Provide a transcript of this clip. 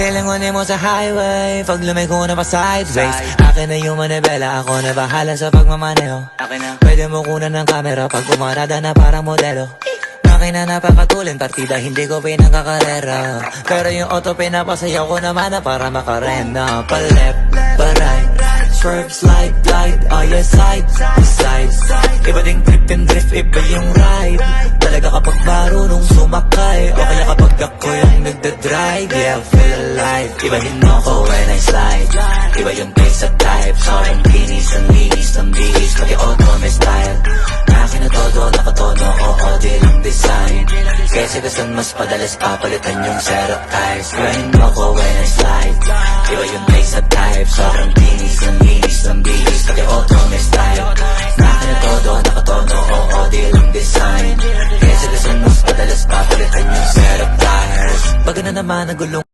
Lilingunin mo sa highway, pag lumiko na pa sideways. Akin na yung manibela, ako na bahala sa pagmamaneho. Pwede mo kunan ng camera pag umarada na parang modelo. Makina napakatulin, partida hindi ko pinangkakarera. Pero yung auto pinapasayaw ko naman na para makarena. Pa left, pa right, swerve, slide, glide. Oh yeah, side to side. Iba ding trip and drift, iba yung ride. Talaga kapag marunong sumakay, o kaya kapag ako yung nagdadrive. Yeah, feel alive. Ibahin mo ko when I slide. Iba yung pace at type. Sobrang kinis, ang linis ng bihis, pati auto may style. Akin na todo, nakatono, oo, di lang design. Kasi gusto mas padalas papalitan yung setup tires. Ibahin mo ko when I slide. Iba yung pace at type. Sobrang kinis, ang linis ng bihis, pati auto may style. Akin na todo, nakatono, oo, di lang design. Kasi gusto mas padalas papalitan yung setup tires. Pag na naman nagulong